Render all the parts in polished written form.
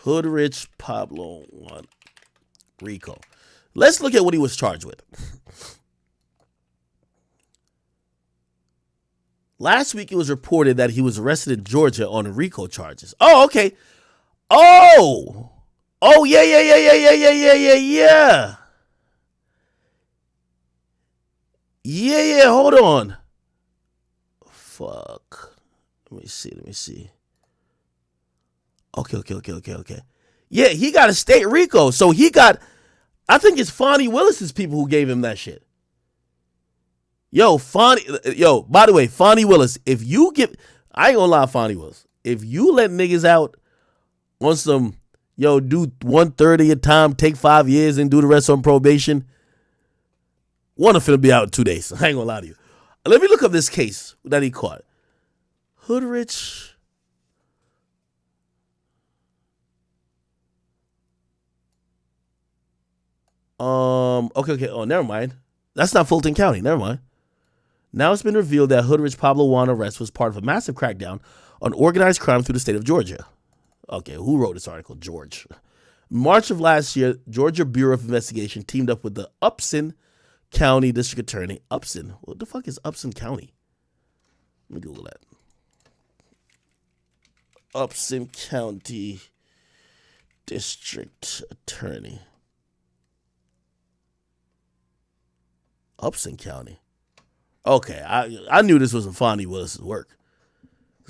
Hoodrich Pablo Juan RICO. Let's look at what he was charged with. Last week, it was reported that he was arrested in Georgia on RICO charges. Oh, okay. Oh, yeah. Yeah, hold on. Fuck. Let me see. Okay. Yeah, he got a state RICO. So he got, I think it's Fonnie Willis's people who gave him that shit. By the way, Fonnie Willis, if you give, I ain't gonna lie, Fonnie Willis, if you let niggas out on some, do 130 a time, take 5 years and do the rest on probation, one of them be out in 2 days. I ain't gonna lie to you. Let me look up this case that he caught. Hoodrich. Okay. Oh, never mind. That's not Fulton County. Never mind. Now it's been revealed that Hoodrich Pablo Juan arrest was part of a massive crackdown on organized crime through the state of Georgia. Okay, who wrote this article? George. March of last year, Georgia Bureau of Investigation teamed up with the Upson County District Attorney. Upson? What the fuck is Upson County? Let me Google that. Upson County District Attorney. Upson County. Okay, I knew this wasn't Fonnie Willis's work.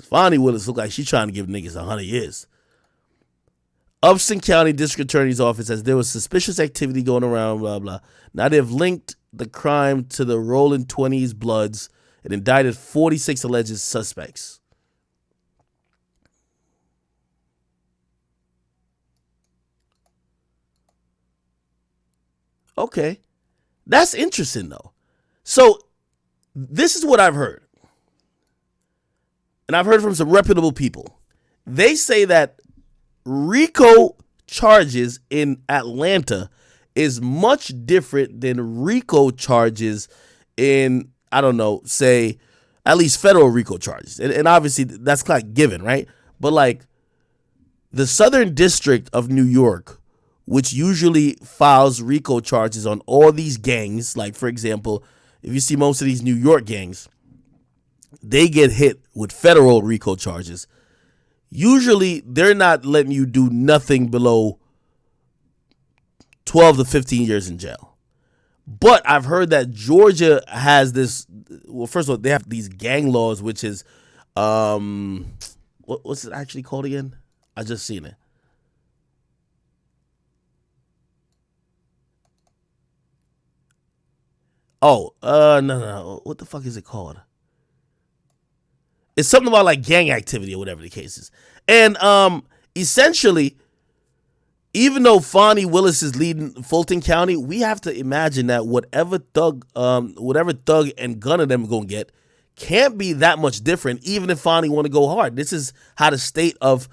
Fonnie Willis looked like she's trying to give niggas 100 years. Upson County District Attorney's Office says there was suspicious activity going around, blah, blah. Now they've linked the crime to the Rolling 20s Bloods and indicted 46 alleged suspects. Okay. That's interesting, though. So, this is what I've heard. And I've heard from some reputable people. They say that RICO charges in Atlanta is much different than RICO charges in, I don't know, say, at least federal RICO charges. And obviously, that's like given, right? But like, the Southern District of New York, which usually files RICO charges on all these gangs, like, for example, if you see most of these New York gangs, they get hit with federal RICO charges. Usually, they're not letting you do nothing below 12 to 15 years in jail. But I've heard that Georgia has this, well, first of all, they have these gang laws, which is, what's it actually called again? I just seen it. Oh, no. What the fuck is it called? It's something about like gang activity or whatever the case is. And essentially, even though Fonnie Willis is leading Fulton County, we have to imagine that whatever thug and gun of them are gonna get can't be that much different, even if Fonnie want to go hard. This is how the state of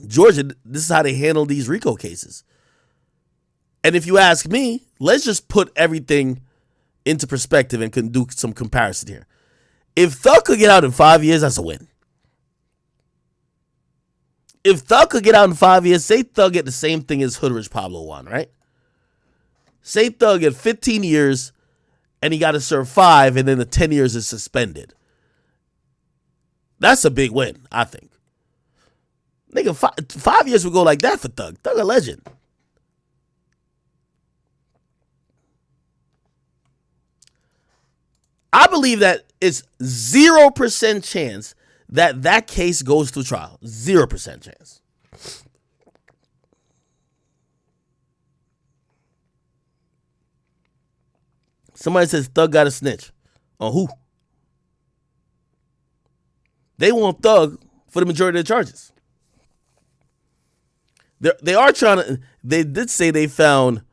Georgia, this is how they handle these RICO cases. And if you ask me, let's just put everything into perspective and can do some comparison here. If Thug could get out in 5 years, that's a win. If Thug could get out in 5 years, say Thug get the same thing as Hoodrich Pablo Juan, right? Say Thug get 15 years and he got to serve 5 and then the 10 years is suspended. That's a big win, I think. Nigga, 5 years would go like that for Thug. Thug a legend. I believe that it's 0% chance that case goes to trial. 0% chance. Somebody says Thug got a snitch. On who? They want Thug for the majority of the charges. They are trying to. They did say they found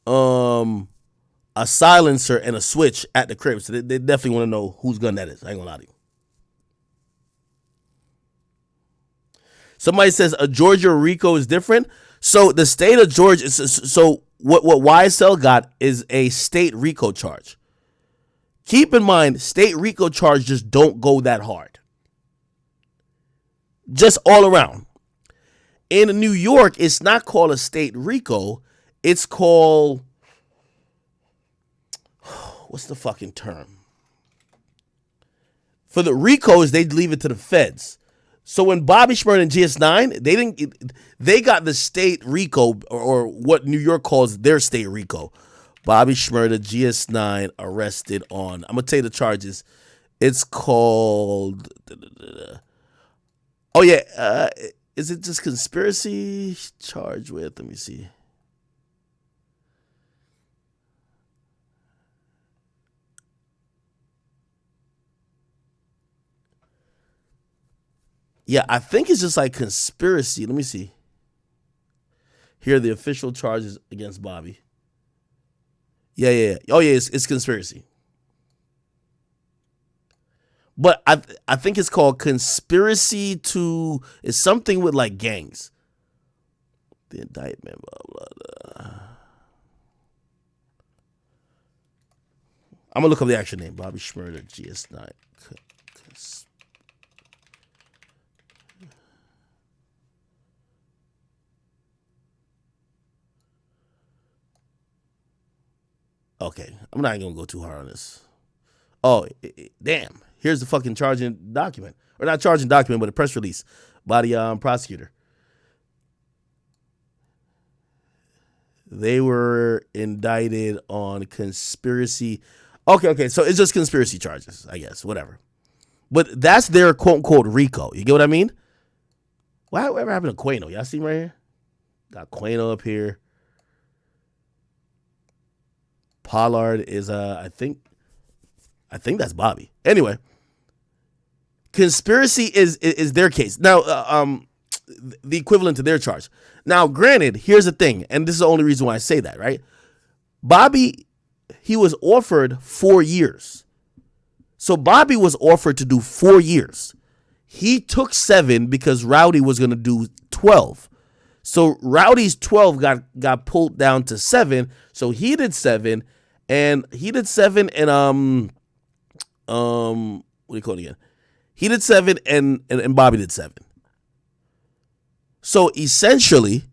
a silencer and a switch at the crib, so they definitely want to know whose gun that is. I ain't gonna lie to you. Somebody says a Georgia RICO is different. So the state of Georgia. So what YSL got is a state RICO charge. Keep in mind, state RICO charges just don't go that hard. just all around. In New York, it's not called a state RICO. It's called, what's the fucking term? For the RICOs, they leave it to the feds. So when Bobby Shmurda and GS9, they got the state RICO, or what New York calls their state RICO. Bobby Shmurda, GS9 arrested on, I'm going to tell you the charges. It's called, oh yeah, is it just conspiracy charged with, let me see. Yeah, I think it's just like conspiracy. Let me see. Here are the official charges against Bobby. Yeah. Oh yeah, it's conspiracy. But I think it's called conspiracy to, it's something with like gangs. The indictment, blah, blah, blah. I'm gonna look up the actual name. Bobby Shmurda, GS9. Okay, I'm not gonna go too hard on this. Oh, damn. Here's the fucking charging document. Or not charging document, but a press release by the prosecutor. They were indicted on conspiracy. Okay, so it's just conspiracy charges, I guess, whatever. But that's their quote-unquote RICO. You get what I mean? Whatever happened to Quano? Y'all see him right here? Got Quano up here. Pollard is, I think that's Bobby. Anyway, conspiracy is their case. Now, the equivalent to their charge. Now, granted, here's the thing, and this is the only reason why I say that, right? Bobby, he was offered 4 years. So Bobby was offered to do 4 years. He took 7 because Rowdy was going to do 12. So Rowdy's 12 got pulled down to 7. So he did 7, and what do you call it again? He did 7, and Bobby did 7. So essentially,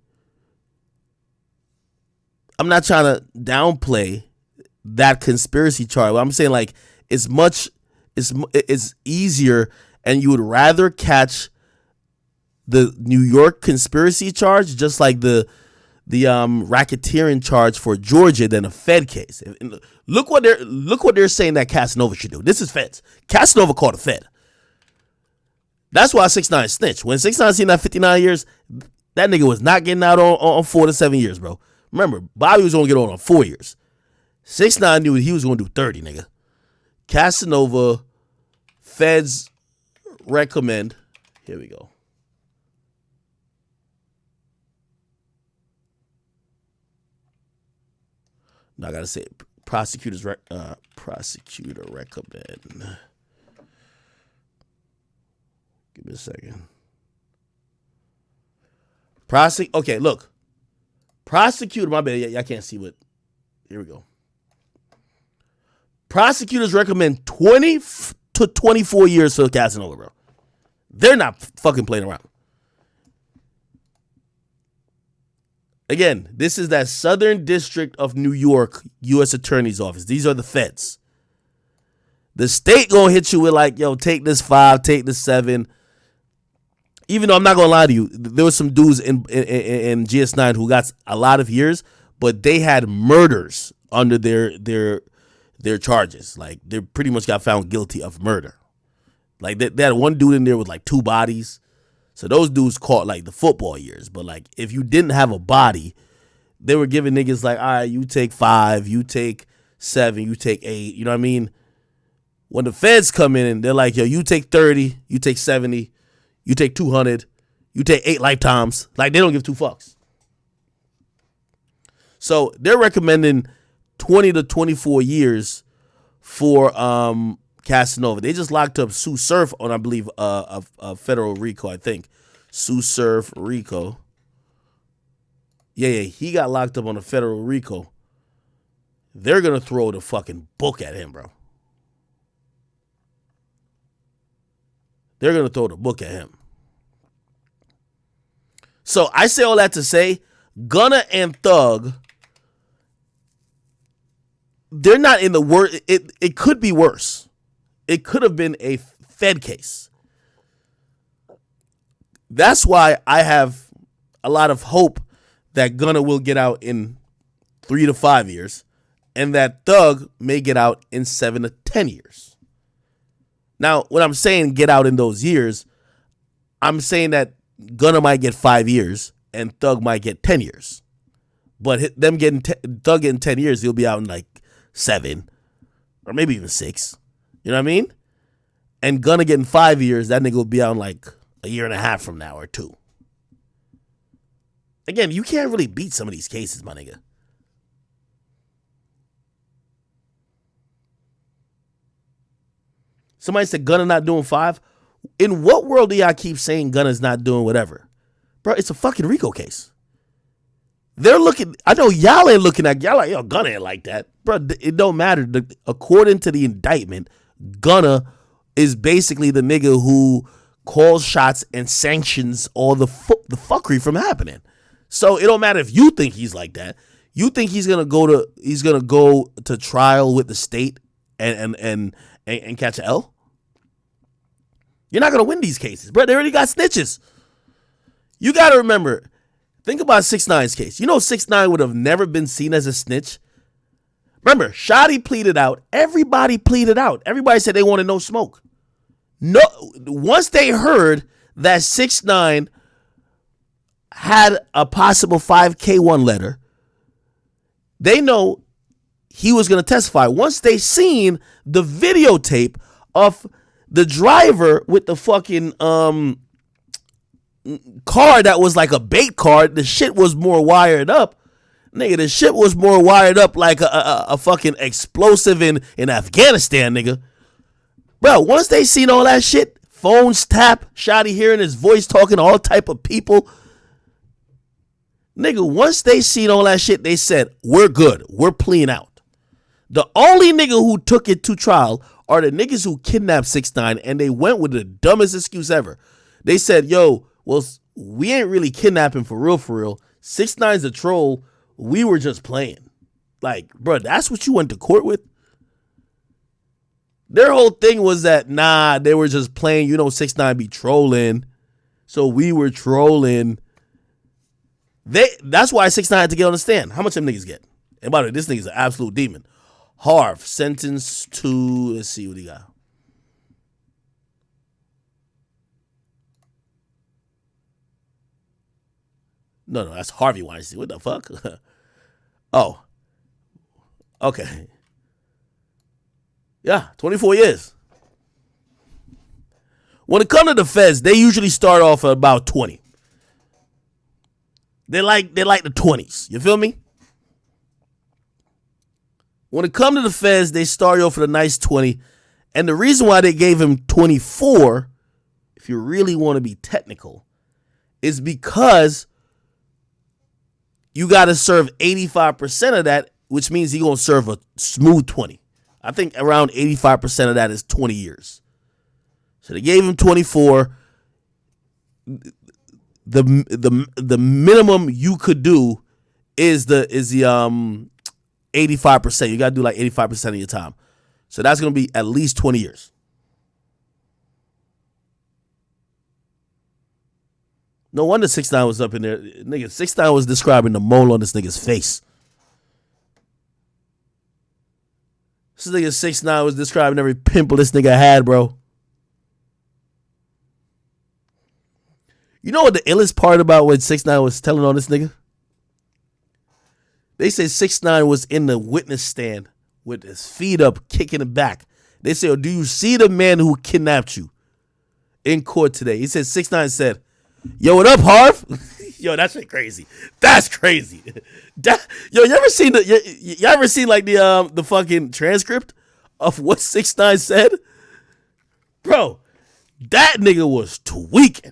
I'm not trying to downplay that conspiracy charge. I'm saying like it's easier, and you would rather catch the New York conspiracy charge, just like the racketeering charge for Georgia, than a Fed case. Look what they're saying that Casanova should do. This is feds. Casanova called a Fed. That's why 6ix9ine snitched. When 6ix9ine seen that 59 years, that nigga was not getting out on 4 to 7 years, bro. Remember, Bobby was going to get on 4 years. 6ix9ine knew he was going to do 30, nigga. Casanova, feds recommend. Here we go. Now I got to say, prosecutor recommend. Give me a second. Okay, look. Prosecutor, my bad. Y'all can't see what. Here we go. Prosecutors recommend 20 to 24 years for Casanova, bro. They're not fucking playing around. Again, this is that Southern District of New York U.S. Attorney's Office. These are the feds. The state gonna hit you with like, yo, take this 5, take this 7. Even though I'm not gonna lie to you, there was some dudes in GS9 who got a lot of years, but they had murders under their charges. Like they pretty much got found guilty of murder. Like they had one dude in there with like 2 bodies. So those dudes caught like the football years. But like if you didn't have a body, they were giving niggas like, all right, you take 5, you take 7, you take 8. You know what I mean? When the feds come in and they're like, yo, you take 30, you take 70, you take 200, you take 8 lifetimes. Like they don't give 2 fucks. So they're recommending 20 to 24 years for Casanova. They just locked up Sue Surf on, I believe, a federal RICO, I think. Sue Surf RICO. Yeah, he got locked up on a federal RICO. They're going to throw the fucking book at him, bro. They're going to throw the book at him. So I say all that to say, Gunna and Thug, they're not in the worst. It could be worse. It could have been a Fed case. That's why I have a lot of hope that Gunna will get out in 3 to 5 years and that Thug may get out in 7 to 10 years. Now, when I'm saying get out in those years, I'm saying that Gunna might get 5 years and Thug might get 10 years. But Thug getting 10 years, he'll be out in like 7 or maybe even 6. You know what I mean? And Gunna getting 5 years, that nigga will be out in like a year and a half from now or 2. Again, you can't really beat some of these cases, my nigga. Somebody said Gunna not doing 5. In what world do y'all keep saying Gunna's not doing whatever? Bro, it's a fucking RICO case. They're looking, I know y'all ain't looking at, y'all like, yo, Gunna ain't like that. Bro, it don't matter. According to the indictment, Gunna is basically the nigga who calls shots and sanctions all the fuckery from happening. So it don't matter if you think he's like that. You think he's gonna go to trial with the state and catch an L? You're not gonna win these cases, bro. They already got snitches. You gotta remember, think about 6ix9ine's case. You know 6ix9ine would have never been seen as a snitch. Remember, Shotty pleaded out. Everybody pleaded out. Everybody said they wanted no smoke. No, once they heard that 6ix9ine had a possible 5K1 letter, they know he was going to testify. Once they seen the videotape of the driver with the fucking car that was like a bait car, the shit was more wired up. Nigga, the shit was more wired up like a fucking explosive in Afghanistan, nigga. Bro, once they seen all that shit, phones tap, Shotty hearing his voice talking to all type of people. Nigga, once they seen all that shit, they said, we're good. We're pleading out. The only nigga who took it to trial are the niggas who kidnapped 6ix9ine, and they went with the dumbest excuse ever. They said, yo, well, we ain't really kidnapping for real, for real. 6ix9ine's a troll. We were just playing. Like, bro, that's what you went to court with? Their whole thing was that, nah, they were just playing. You know, 6ix9ine be trolling. So we were trolling. That's why 6ix9ine had to get on the stand. How much them niggas get? And by the way, this nigga's an absolute demon. Harv, sentenced to, let's see what he got. No, that's Harvey Weinstein. What the fuck? Oh. Okay. Yeah, 24 years. When it comes to the feds, they usually start off at about 20. They like the 20s. You feel me? When it comes to the feds, they start off with a nice 20. And the reason why they gave him 24, if you really want to be technical, is because you got to serve 85% of that, which means he's going to serve a smooth 20. I think around 85% of that is 20 years. So they gave him 24. The minimum you could do is the 85%. You got to do like 85% of your time. So that's going to be at least 20 years. No wonder 6ix9ine was up in there. Nigga, 6ix9ine was describing the mole on this nigga's face. This nigga 6ix9ine was describing every pimple this nigga had, bro. You know what the illest part about what 6ix9ine was telling on this nigga? They said 6ix9ine was in the witness stand with his feet up, kicking it back. They said, oh, do you see the man who kidnapped you in court today? He said, 6ix9ine said, yo, what up, Harv? Yo, that's crazy. That's crazy. Yo, you ever seen like the fucking transcript of what 6ix9ine said? Bro, that nigga was tweaking.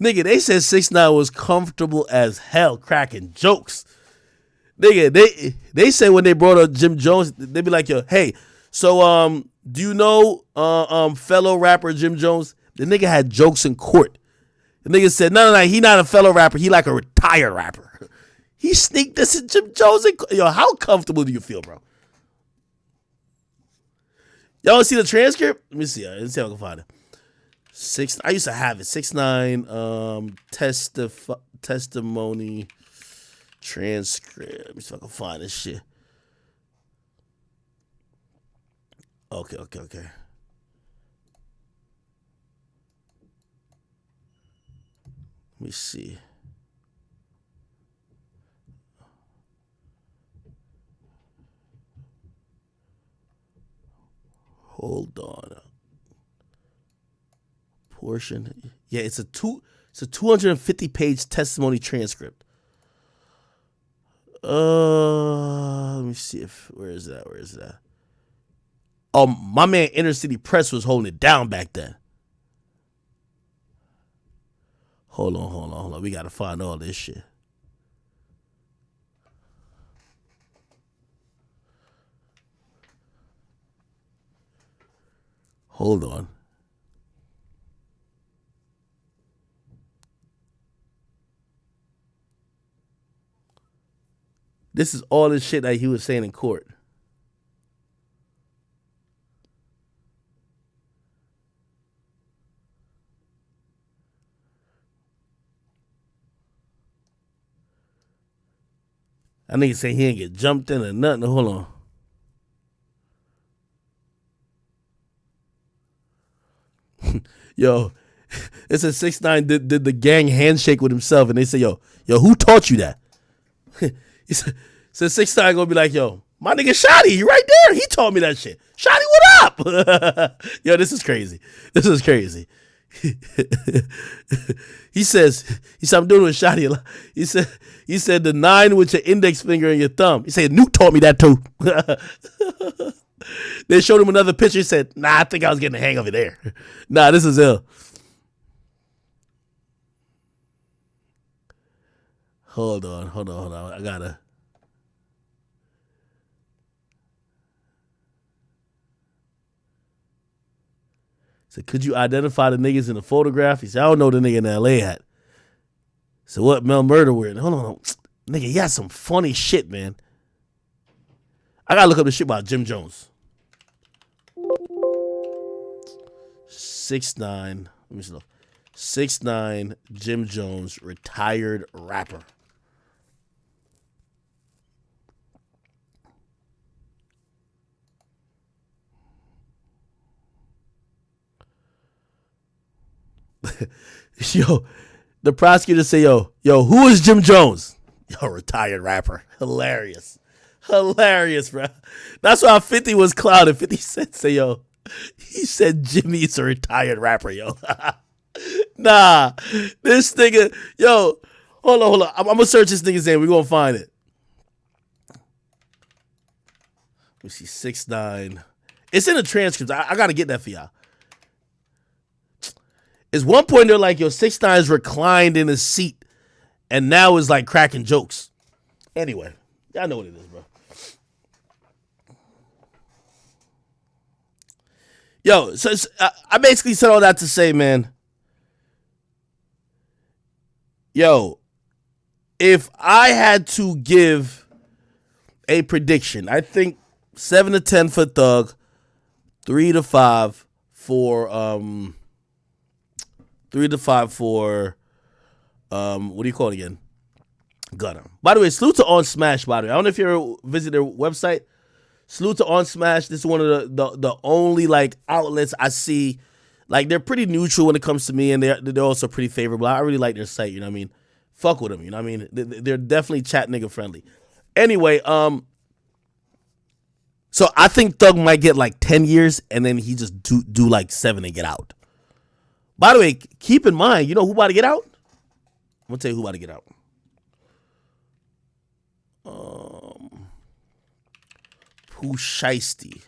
Nigga, they said 6ix9ine was comfortable as hell cracking jokes. Nigga, they said when they brought up Jim Jones, they be like, yo, hey, so do you know fellow rapper Jim Jones? The nigga had jokes in court. The nigga said, no, he not a fellow rapper. He like a retired rapper. He sneaked this in Jim Jones. Yo, how comfortable do you feel, bro? Y'all see the transcript? Let me see. Let's see if I can find it. I used to have it. 6ix9ine testimony transcript. Let me see if I can find this shit. Okay. Let me see. Hold on. Portion. Yeah, it's a 250-page testimony transcript. Let me see where is that? Oh, my man Inner City Press was holding it down back then. Hold on. We gotta find all this shit. Hold on. This is all the shit that he was saying in court. I nigga say he ain't get jumped in or nothing. Hold on. Yo, it says 6ix9ine did the gang handshake with himself, and they say, yo, who taught you that? He said 6ix9ine gonna be like, yo, my nigga Shotty, he right there. He taught me that shit. Shotty, what up? Yo, this is crazy. He says, I'm doing with Shotty a lot. He said the 9 with your index finger and your thumb. He said, Nuke taught me that too. They showed him another picture. He said, nah, I think I was getting the hang of it there. Nah, this is ill. Hold on. I gotta. So could you identify the niggas in the photograph? He said, I don't know the nigga in LA at. So what Mel Murder wearing? Hold on. Nigga, he had some funny shit, man. I gotta look up the shit about Jim Jones. 6ix9ine. Let me see. 6ix9ine, Jim Jones, retired rapper. Yo, the prosecutor say, yo, who is Jim Jones? Yo, retired rapper. Hilarious, bro. That's why 50 was clouded. 50 Cent say, yo, he said Jimmy's a retired rapper, yo. Nah, this nigga, yo, hold on. I'm gonna search this nigga's name. We're gonna find it. Let me see, 6ix9ine. It's in the transcripts. I gotta get that for y'all. It's one point they're like, yo, 6ix9ine's reclined in his seat and now is like cracking jokes. Anyway, y'all know what it is, bro. Yo, so I basically said all that to say, man, yo, if I had to give a prediction, I think 7 to 10 for Thug, 3 to 5 for 3 to 5 for what do you call it again? Gunna. By the way, salute to On Smash, by the way. I don't know if you ever visit their website. Salute to On Smash. This is one of the only like outlets I see. Like, they're pretty neutral when it comes to me, and they're also pretty favorable. I really like their site, you know what I mean? Fuck with them, you know what I mean? They're definitely chat nigga friendly. Anyway, so I think Thug might get like 10 years, and then he just do like 7 and get out. By the way, keep in mind, you know who about to get out? I'm gonna tell you who about to get out. Pooh Shiesty.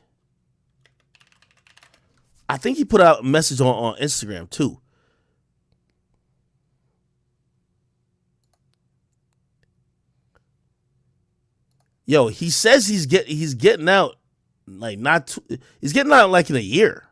I think he put out a message on Instagram too. Yo, he says he's getting out like he's getting out like in a year.